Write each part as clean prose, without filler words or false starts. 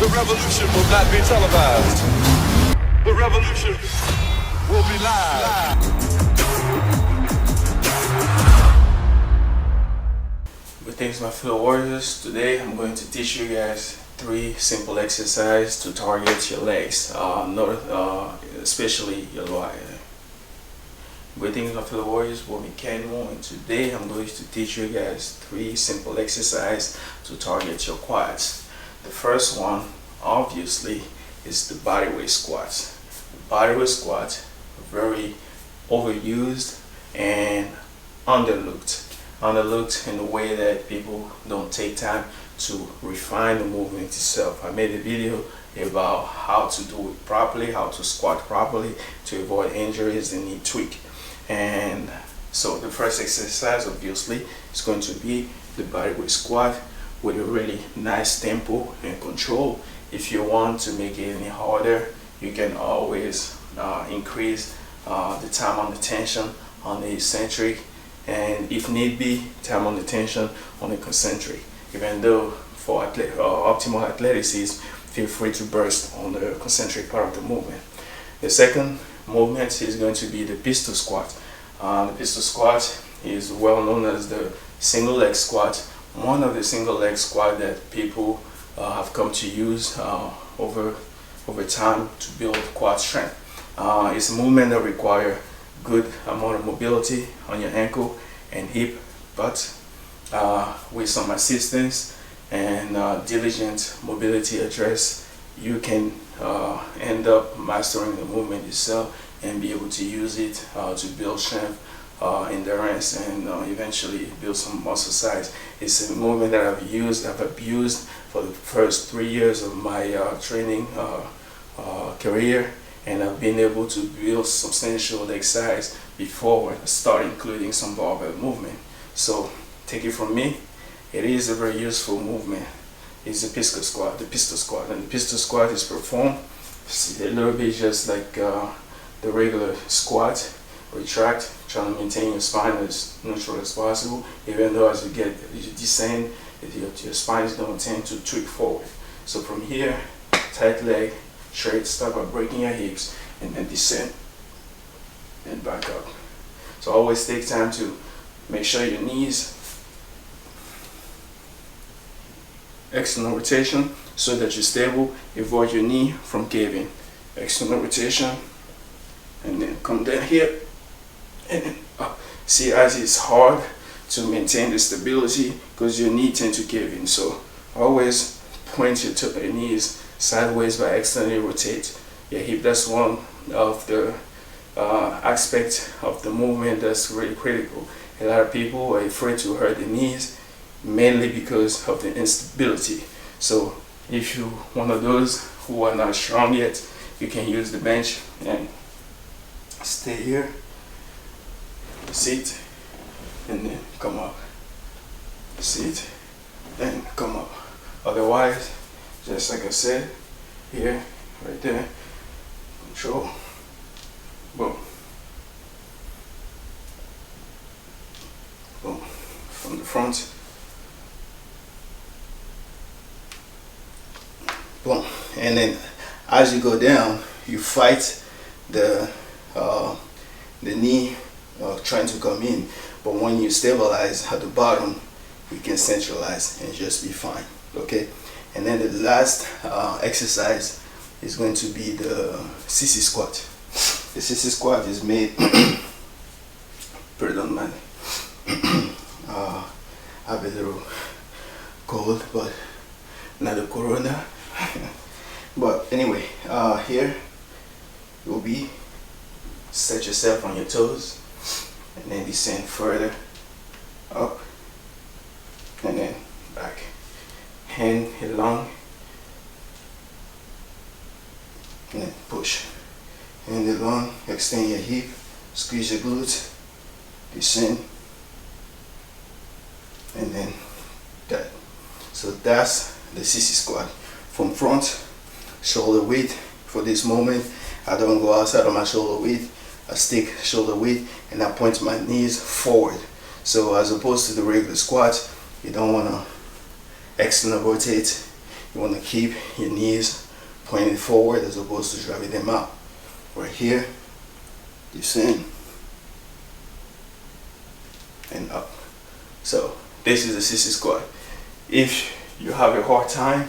The revolution will not be televised. The revolution will be live. Greetings, my fellow warriors. Today I'm going to teach you guys 3 simple exercises to target your legs, especially your lower. Greetings, my fellow warriors. We're Meckanimal, and today I'm going to teach you guys 3 simple exercises to target your quads. The first one, obviously, is the bodyweight squats. The bodyweight squats are very overused and underlooked in a way that people don't take time to refine the movement itself. I made a video about how to do it properly, how to squat properly to avoid injuries and knee tweak. And so the first exercise obviously is going to be the bodyweight squat with a really nice tempo and control. If you want to make it any harder, you can always increase the time on the tension on the eccentric, and if need be, time on the tension on the concentric. Even though for optimal athleticism, feel free to burst on the concentric part of the movement. The second movement is going to be the pistol squat. The pistol squat is well known as the single leg squat, one of the single leg squat that people have come to use over time to build quad strength. It's a movement that requires good amount of mobility on your ankle and hip, but with some assistance and diligent mobility address, you can end up mastering the movement itself and be able to use it to build strength, endurance, and eventually build some muscle size. It's a movement that I've abused for the first 3 years of my training career, and I've been able to build substantial leg size before I start including some barbell movement. So take it from me, it is a very useful movement. It's the pistol squat, and the pistol squat is performed a little bit just like the regular squat. Retract, trying to maintain your spine as neutral as possible, even though as you descend, your spine is going to tend to tweak forward. So from here, tight leg, straight, start by breaking your hips, and then descend and back up. So always take time to make sure your knees external rotation so that you're stable. Avoid your knee from caving. External rotation, and then come down here and then up. See, as it's hard to maintain the stability because your knee tends to cave in. So always point your knees sideways by externally rotate your hip. That's one of the aspects of the movement that's really critical. A lot of people are afraid to hurt the knees mainly because of the instability. So if you're one of those who are not strong yet, you can use the bench and stay here, sit, and then come up. Sit, then come up. Otherwise, just like I said, here, right there, control, boom, boom, from the front, boom, and then as you go down, you fight the knee trying to come in, but when you stabilize at the bottom, you can centralize and just be fine. Okay, and then the last exercise is going to be the sissy squat. The sissy squat is made pardon man, I have a little cold, but not a corona. But anyway, here will be set yourself on your toes and then descend further up and then back. Hand along and then push. Hand along, extend your hip, squeeze your glutes, descend, and then that. So that's the sissy squat. From front, shoulder width. For this moment, I don't go outside of my shoulder width. I stick shoulder width and I point my knees forward. So as opposed to the regular squat, you don't want to external rotate You want to keep your knees pointed forward as opposed to driving them out. Right here, descend, and up. So this is the sissy squat. If you have a hard time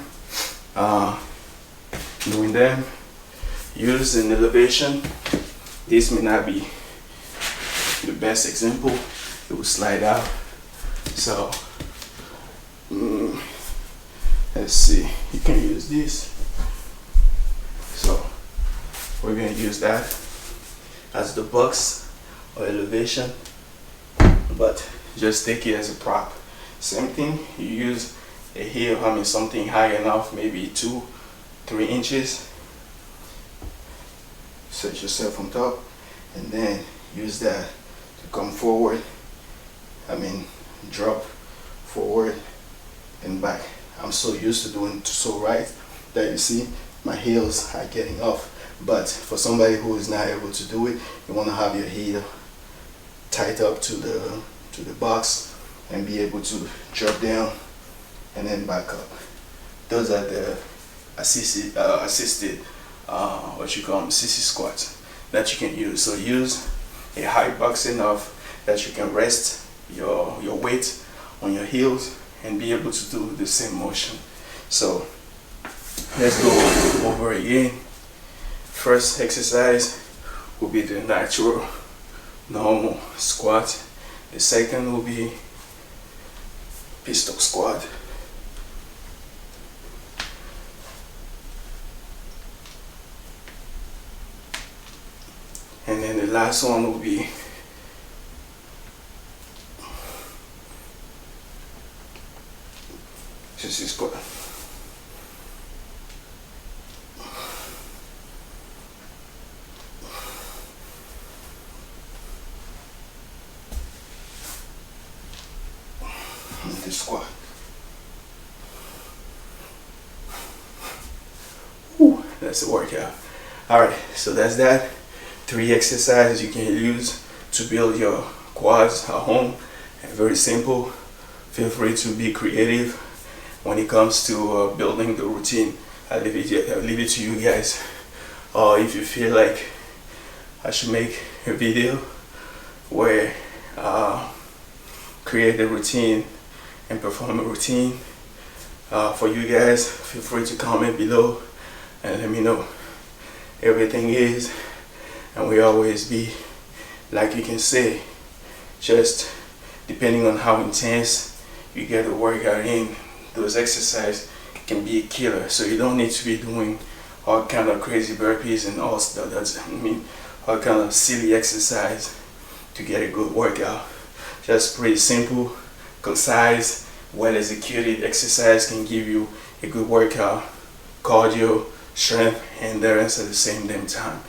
doing them, use an elevation. This may not be the best example. It will slide out. So let's see, you can use this. So we're going to use that as the box or elevation, but just take it as a prop. Same thing, you use a heel, something high enough, maybe 2-3 inches. Set yourself on top and then use that to come forward. Drop forward and back. I'm so used to doing so right that you see my heels are getting off. But for somebody who is not able to do it, you want to have your heel tight up to the box and be able to drop down and then back up. Those are the assisted what you call them, sissy squats that you can use. So use a high box enough that you can rest your weight on your heels and be able to do the same motion. So let's go over again. First exercise will be the natural normal squat. The second will be pistol squat. And then the last one will be sissy squat. And the squat. Whew, that's a workout. Alright, so that's that. 3 exercises you can use to build your quads at home, and very simple. Feel free to be creative when it comes to building the routine. I'll leave it to you guys. If you feel like I should make a video where create a routine and perform a routine for you guys, feel free to comment below and let me know. Everything is and will always be, like you can say, just depending on how intense you get the workout in, those exercises can be a killer. So you don't need to be doing all kind of crazy burpees and all stuff. All kind of silly exercise to get a good workout. Just pretty simple, concise, well executed exercise can give you a good workout, cardio, strength, endurance at the same damn time.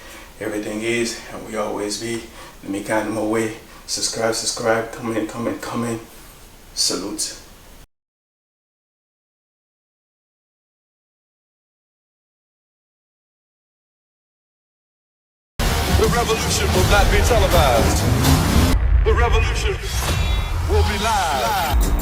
Everything is and will always be the Meckanimal way. Subscribe, comment. Salute. The revolution will not be televised. The revolution will be live.